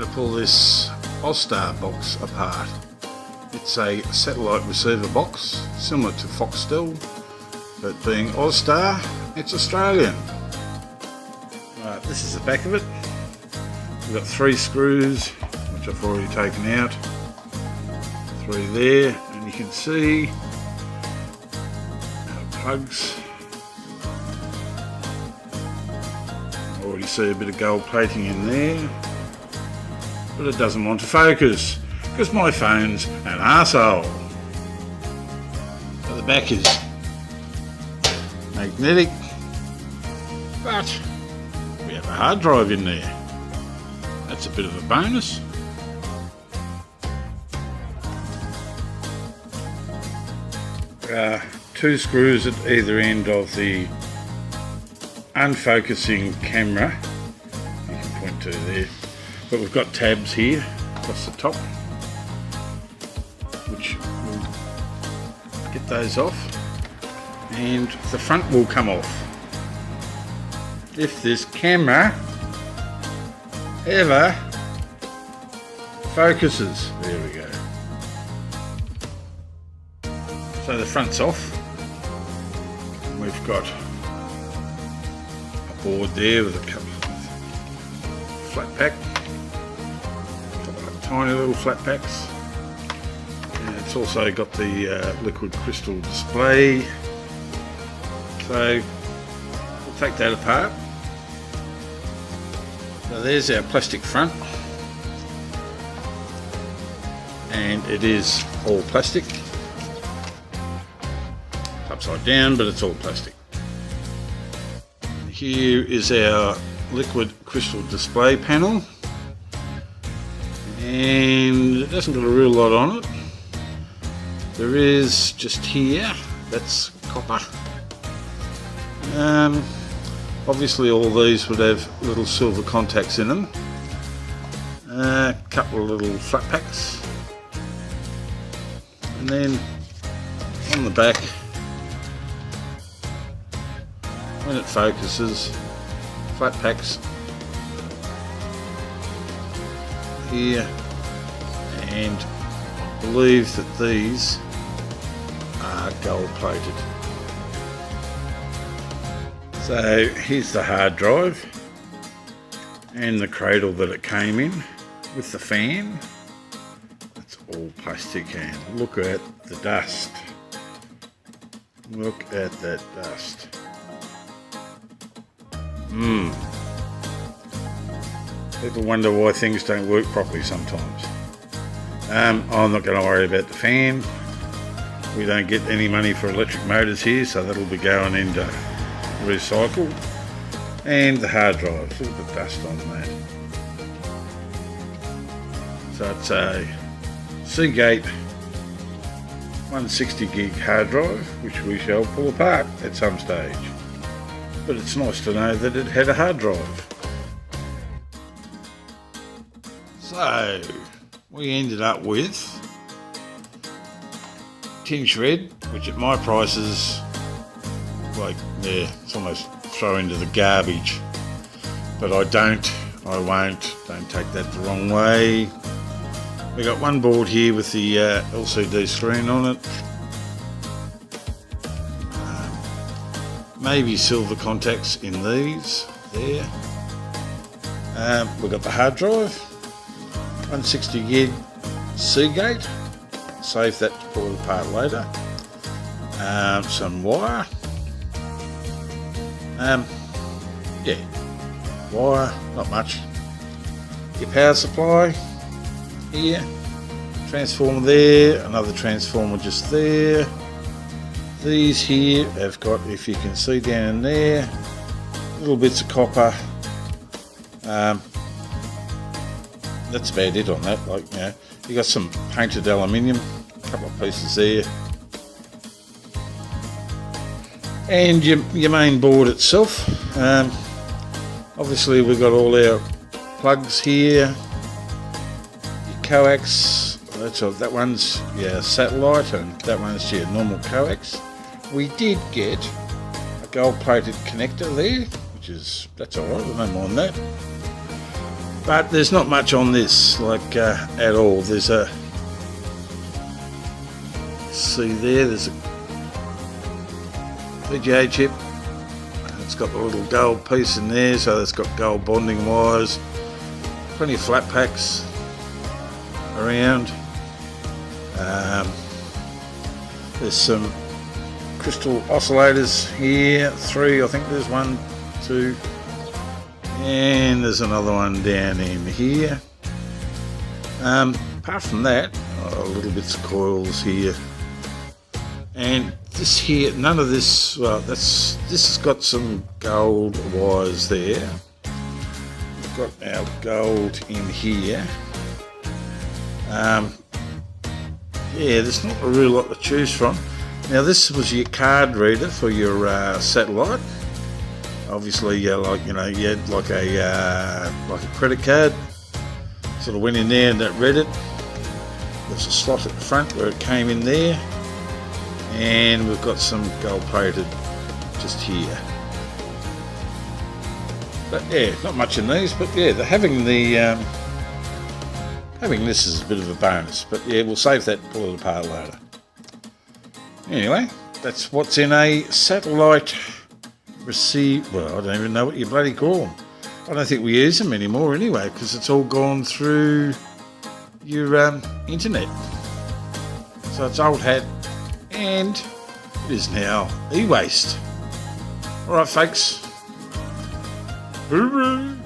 going to pull this Ozstar box apart. It's a satellite receiver box, similar to Foxtel, but being Ozstar, it's Australian. Right, this is the back of it. We've got 3 screws, which I've already taken out. 3 there, and you can see our plugs. Already see a bit of gold plating in there, but it doesn't want to focus because my phone's an arsehole. So the back is magnetic, but we have a hard drive in there. That's a bit of a bonus. There are 2 screws at either end of the unfocusing camera, you can point to there, but we've got tabs here across the top which will get those off, and the front will come off if this camera ever focuses. There we go. So the front's off. We've got board there with a couple of flat pack, tiny little flat packs, and it's also got the liquid crystal display, so we'll take that apart. So there's our plastic front, and it is all plastic, upside down, but it's all plastic. Here is our liquid crystal display panel, and it doesn't got a real lot on it. There is just here, that's copper. Obviously all these would have little silver contacts in them. A couple of little flat packs, and then on the back, when it focuses, flat packs here, and I believe that these are gold plated. So here's the hard drive and the cradle that it came in with the fan. It's all plastic, and look at the dust. Look at that dust. People wonder why things don't work properly sometimes. I'm not going to worry about the fan. We don't get any money for electric motors here, so that'll be going into recycle. And the hard drive, a little bit of dust on that. So it's a Seagate 160 gig hard drive, which we shall pull apart at some stage. But it's nice to know that it had a hard drive. So we ended up with tin shred, which at my prices, like, yeah, it's almost throw into the garbage. But I won't, don't take that the wrong way. We got one board here with the LCD screen on it. Maybe silver contacts in these there. We've got the hard drive, 160 gig Seagate, save that to pull it apart later. Some wire, yeah, wire, not much. Your power supply here, transformer there, another transformer just there. These here have got, if you can see down in there, little bits of copper. That's about it on that. Like, you know, you got some painted aluminium, a couple of pieces there, and your main board itself. Obviously we've got all our plugs here, your coax. That one's satellite, and that one's your normal coax. We did get a gold plated connector there, that's alright, I don't mind that. But there's not much on this, like at all. There's a, see there's a FBG chip. It's got the little gold piece in there, so it's got gold bonding wires. Plenty of flat packs around. There's some crystal oscillators here, 3, I think there's 1, 2, and there's another one down in here. Apart from that, little bits of coils here, and this here, none of this. Well, this has got some gold wires there. We've got our gold in here. Yeah, there's not a real lot to choose from. Now this was your card reader for your satellite. Obviously, like you had like a credit card. Sort of went in there and that read it. There's a slot at the front where it came in there, and we've got some gold plated just here. But yeah, not much in these. But yeah, having this is a bit of a bonus. But yeah, we'll save that, pull it apart later. Anyway, that's what's in a satellite receive. Well, I don't even know what you bloody call them. I don't think we use them anymore anyway, because it's all gone through your internet. So it's old hat, and it is now e-waste. All right, folks. Hooroo!